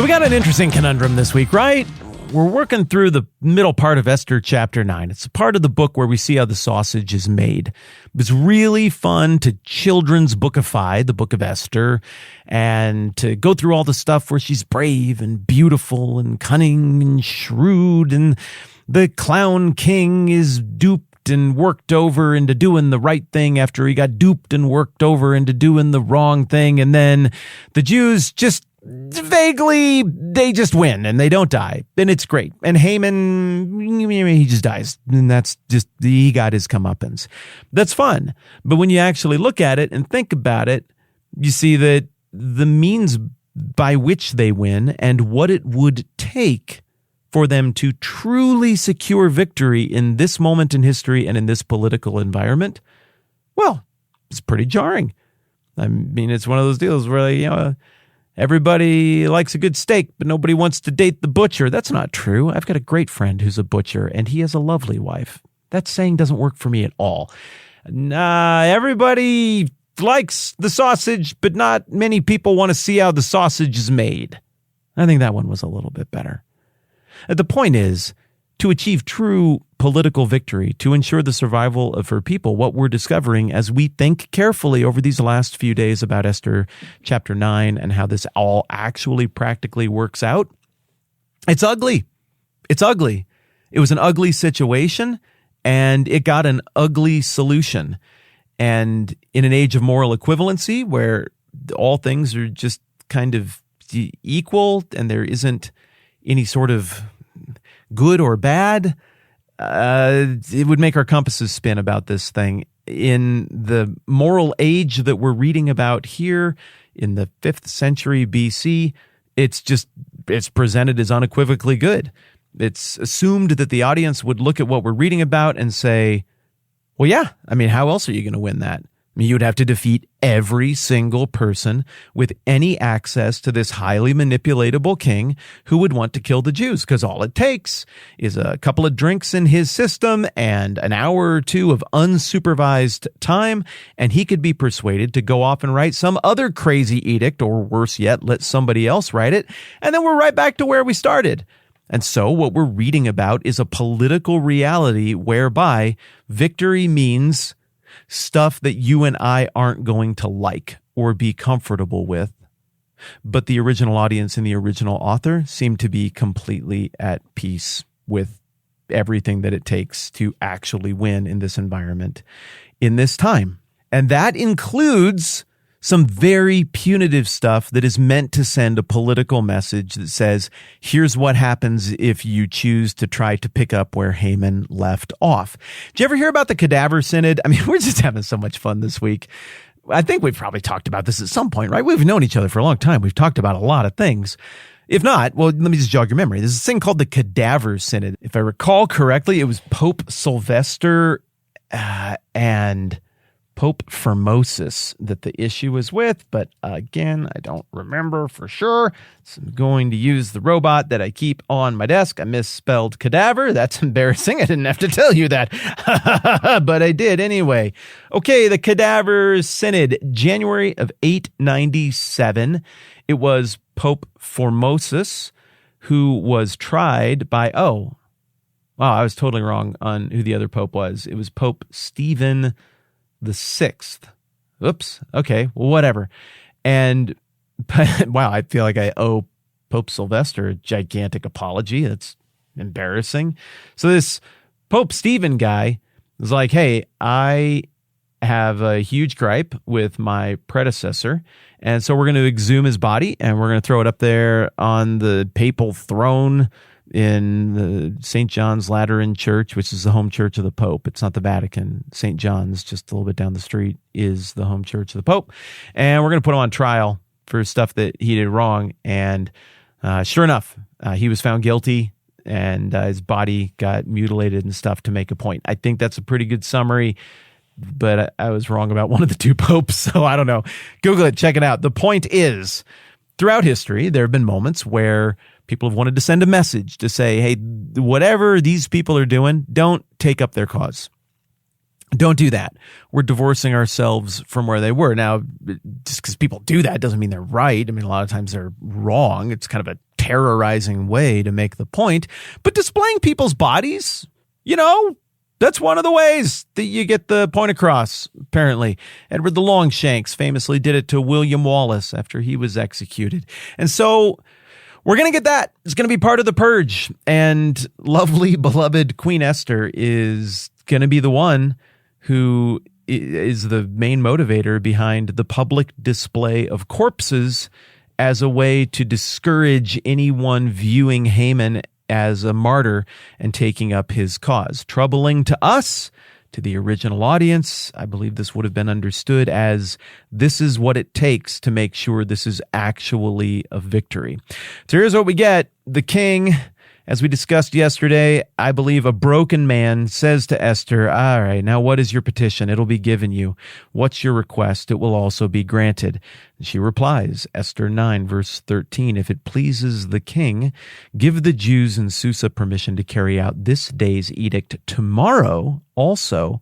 So we got an interesting conundrum this week, right? We're working through the middle part of Esther chapter 9. It's a part of the book where we see how the sausage is made. It's really fun to children's bookify the book of Esther and to go through all the stuff where she's brave and beautiful and cunning and shrewd, and the clown king is duped and worked over into doing the right thing after he got duped and worked over into doing the wrong thing. And then the Jews just vaguely, they just win and they don't die. And it's great. And Haman, he just dies. And that's just, he got his comeuppance. That's fun. But when you actually look at it and think about it, you see that the means by which they win and what it would take for them to truly secure victory in this moment in history and in this political environment, well, it's pretty jarring. I mean, it's one of those deals where, everybody likes a good steak, but nobody wants to date the butcher. That's not true. I've got a great friend who's a butcher, and he has a lovely wife. That saying doesn't work for me at all. Everybody likes the sausage, but not many people want to see how the sausage is made. I think that one was a little bit better. The point is, to achieve true political victory, to ensure the survival of her people, what we're discovering as we think carefully over these last few days about Esther chapter 9 and how this all actually practically works out, it's ugly. It's ugly. It was an ugly situation, and it got an ugly solution. And in an age of moral equivalency, where all things are just kind of equal and there isn't any sort of good or bad, it would make our compasses spin about this thing. In the moral age that we're reading about here in the 5th century BC, it's presented as unequivocally good. It's assumed that the audience would look at what we're reading about and say, well, yeah, I mean, how else are you going to win that? I mean, you'd have to defeat every single person with any access to this highly manipulatable king who would want to kill the Jews, because all it takes is a couple of drinks in his system and an hour or two of unsupervised time, and he could be persuaded to go off and write some other crazy edict, or worse yet, let somebody else write it, and then we're right back to where we started. And so what we're reading about is a political reality whereby victory means stuff that you and I aren't going to like or be comfortable with. But the original audience and the original author seem to be completely at peace with everything that it takes to actually win in this environment, in this time. And that includes some very punitive stuff that is meant to send a political message that says, here's what happens if you choose to try to pick up where Haman left off. Did you ever hear about the cadaver synod? I mean, we're just having so much fun this week. I think we've probably talked about this at some point, right? We've known each other for a long time. We've talked about a lot of things. If not, well, let me just jog your memory. There's this thing called the Cadaver Synod. If I recall correctly, it was Pope Sylvester and Pope Formosus that the issue was with, but again, I don't remember for sure. So I'm going to use the robot that I keep on my desk. I misspelled cadaver. That's embarrassing. I didn't have to tell you that, but I did anyway. Okay, the Cadaver Synod, January of 897. It was Pope Formosus who was tried by, wow, I was totally wrong on who the other pope was. It was Pope Stephen the 6th. Oops. Okay. Well, whatever. And wow, I feel like I owe Pope Sylvester a gigantic apology. That's embarrassing. So this Pope Stephen guy was like, hey, I have a huge gripe with my predecessor. And so we're going to exhume his body and we're going to throw it up there on the papal throne in the St. John's Lateran Church, which is the home church of the Pope. It's not the Vatican. St. John's, just a little bit down the street, is the home church of the Pope. And we're going to put him on trial for stuff that he did wrong. And sure enough, he was found guilty and his body got mutilated and stuff to make a point. I think that's a pretty good summary, but I was wrong about one of the two popes, so I don't know. Google it, check it out. The point is, throughout history, there have been moments where people have wanted to send a message to say, hey, whatever these people are doing, don't take up their cause. Don't do that. We're divorcing ourselves from where they were. Now, just because people do that doesn't mean they're right. I mean, a lot of times they're wrong. It's kind of a terrorizing way to make the point. But displaying people's bodies, that's one of the ways that you get the point across, apparently. Edward the Longshanks famously did it to William Wallace after he was executed. And so we're going to get that. It's going to be part of the purge. And lovely, beloved Queen Esther is going to be the one who is the main motivator behind the public display of corpses as a way to discourage anyone viewing Haman as a martyr and taking up his cause. Troubling to us, to the original audience, I believe this would have been understood as this is what it takes to make sure this is actually a victory. So here's what we get. The king, as we discussed yesterday, I believe a broken man says to Esther, all right, now what is your petition? It'll be given you. What's your request? It will also be granted. And she replies, Esther 9, verse 13, if it pleases the king, give the Jews in Susa permission to carry out this day's edict tomorrow also,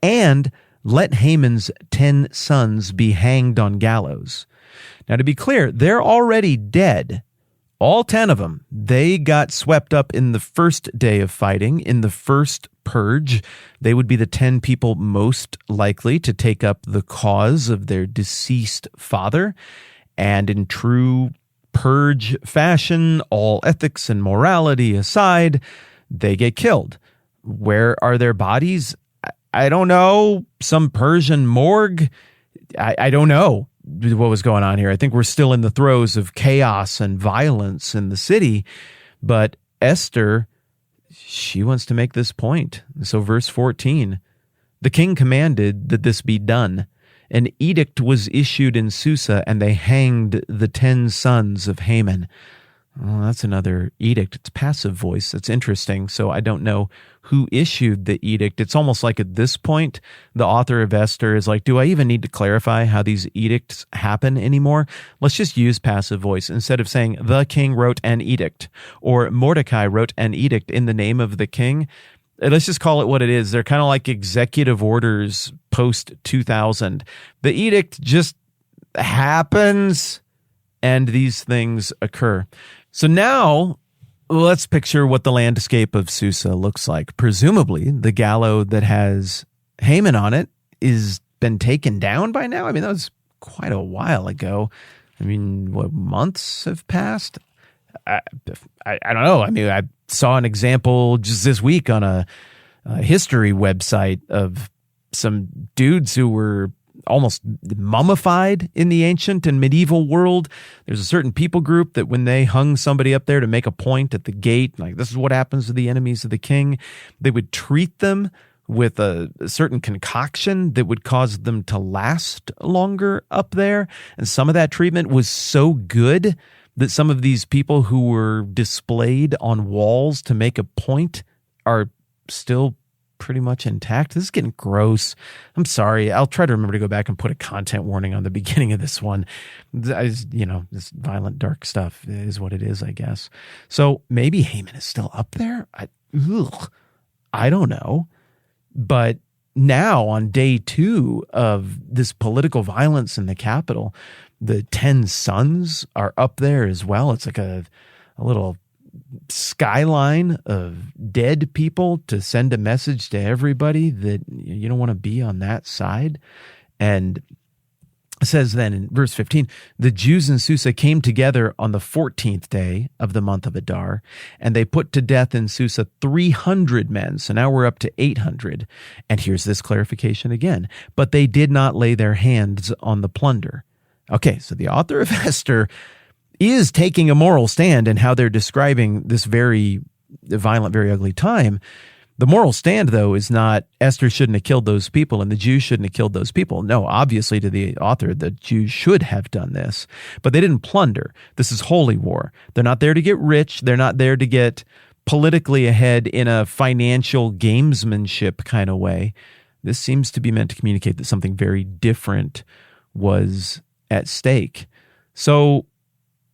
and let Haman's 10 sons be hanged on gallows. Now, to be clear, they're already dead. All 10 of them, they got swept up in the first day of fighting, in the first purge. They would be the 10 people most likely to take up the cause of their deceased father. And in true purge fashion, all ethics and morality aside, they get killed. Where are their bodies? I don't know. Some Persian morgue? I don't know what was going on here. I think we're still in the throes of chaos and violence in the city, but Esther, she wants to make this point. So verse 14, the king commanded that this be done. An edict was issued in Susa, and they hanged the 10 sons of Haman. Oh, that's another edict. It's passive voice. That's interesting. So I don't know who issued the edict. It's almost like at this point, the author of Esther is like, do I even need to clarify how these edicts happen anymore? Let's just use passive voice instead of saying the king wrote an edict or Mordecai wrote an edict in the name of the king. Let's just call it what it is. They're kind of like executive orders post 2000. The edict just happens and these things occur. So now let's picture what the landscape of Susa looks like. Presumably, the gallows that has Haman on it is been taken down by now. I mean, that was quite a while ago. I mean, what, months have passed? I don't know. I mean, I saw an example just this week on a history website of some dudes who were almost mummified in the ancient and medieval world. There's a certain people group that when they hung somebody up there to make a point at the gate, like this is what happens to the enemies of the king, they would treat them with a certain concoction that would cause them to last longer up there. And some of that treatment was so good that some of these people who were displayed on walls to make a point are still pretty much intact. This is getting gross. I'm sorry. I'll try to remember to go back and put a content warning on the beginning of this one. This violent, dark stuff is what it is, I guess. So maybe Haman is still up there. I don't know. But now on day 2 of this political violence in the capital, the 10 sons are up there as well. It's like a little skyline of dead people to send a message to everybody that you don't want to be on that side. And it says then in verse 15, the Jews in Susa came together on the 14th day of the month of Adar, and they put to death in Susa 300 men. So now we're up to 800. And here's this clarification again. But they did not lay their hands on the plunder. Okay, so the author of Esther is taking a moral stand in how they're describing this very violent, very ugly time. The moral stand, though, is not Esther shouldn't have killed those people and the Jews shouldn't have killed those people. No, obviously to the author, the Jews should have done this, but they didn't plunder. This is holy war. They're not there to get rich. They're not there to get politically ahead in a financial gamesmanship kind of way. This seems to be meant to communicate that something very different was at stake. So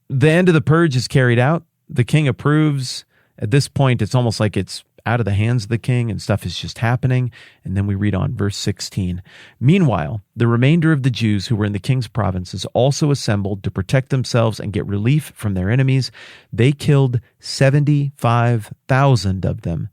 the end of the purge is carried out. The king approves. At this point, it's almost like it's out of the hands of the king and stuff is just happening. And then we read on, verse 16. Meanwhile, the remainder of the Jews who were in the king's provinces also assembled to protect themselves and get relief from their enemies. They killed 75,000 of them,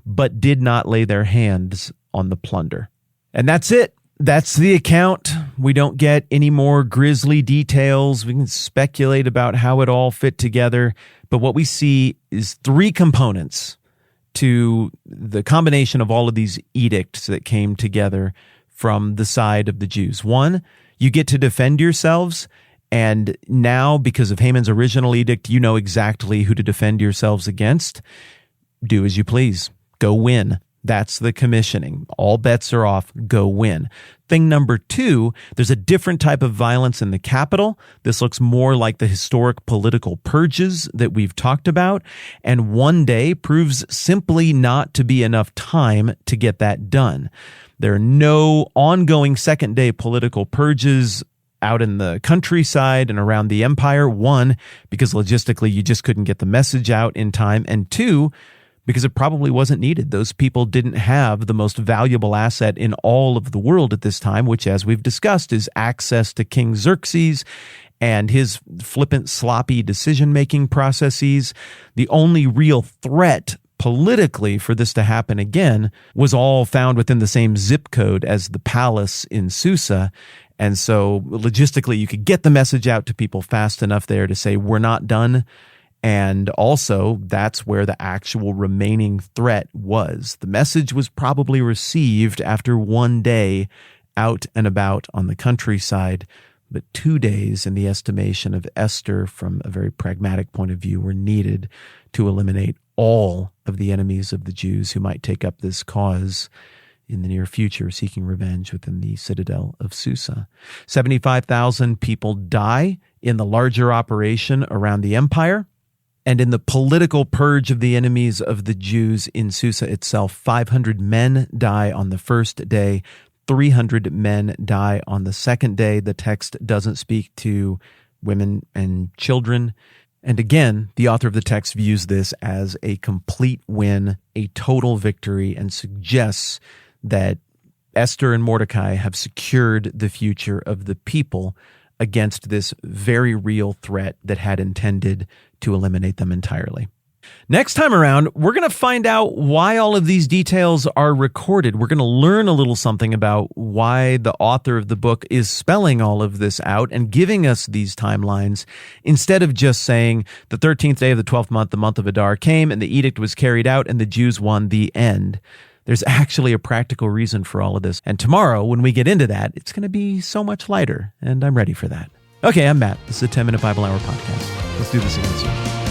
but did not lay their hands on the plunder. And that's it. That's the account. We don't get any more grisly details. We can speculate about how it all fit together. But what we see is three components to the combination of all of these edicts that came together from the side of the Jews. One, you get to defend yourselves. And now, because of Haman's original edict, you know exactly who to defend yourselves against. Do as you please. Go win. That's the commissioning. All bets are off. Go win. Thing number two, there's a different type of violence in the capital. This looks more like the historic political purges that we've talked about. And one day proves simply not to be enough time to get that done. There are no ongoing second-day political purges out in the countryside and around the empire. One, because logistically you just couldn't get the message out in time. And two, because it probably wasn't needed. Those people didn't have the most valuable asset in all of the world at this time, which, as we've discussed, is access to King Xerxes and his flippant, sloppy decision-making processes. The only real threat politically for this to happen again was all found within the same zip code as the palace in Susa. And so logistically, you could get the message out to people fast enough there to say, we're not done. And also, that's where the actual remaining threat was. The message was probably received after one day out and about on the countryside, but 2 days, in the estimation of Esther, from a very pragmatic point of view, were needed to eliminate all of the enemies of the Jews who might take up this cause in the near future, seeking revenge within the citadel of Susa. 75,000 people die in the larger operation around the empire. And in the political purge of the enemies of the Jews in Susa itself, 500 men die on the first day, 300 men die on the second day. The text doesn't speak to women and children. And again, the author of the text views this as a complete win, a total victory, and suggests that Esther and Mordecai have secured the future of the people against this very real threat that had intended to eliminate them entirely. Next time around, we're going to find out why all of these details are recorded. We're going to learn a little something about why the author of the book is spelling all of this out and giving us these timelines instead of just saying the 13th day of the 12th month, the month of Adar, came and the edict was carried out and the Jews won, the end. There's actually a practical reason for all of this. And tomorrow, when we get into that, it's going to be so much lighter, and I'm ready for that. Okay, I'm Matt. This is a 10-Minute Bible Hour podcast. Let's do this again soon.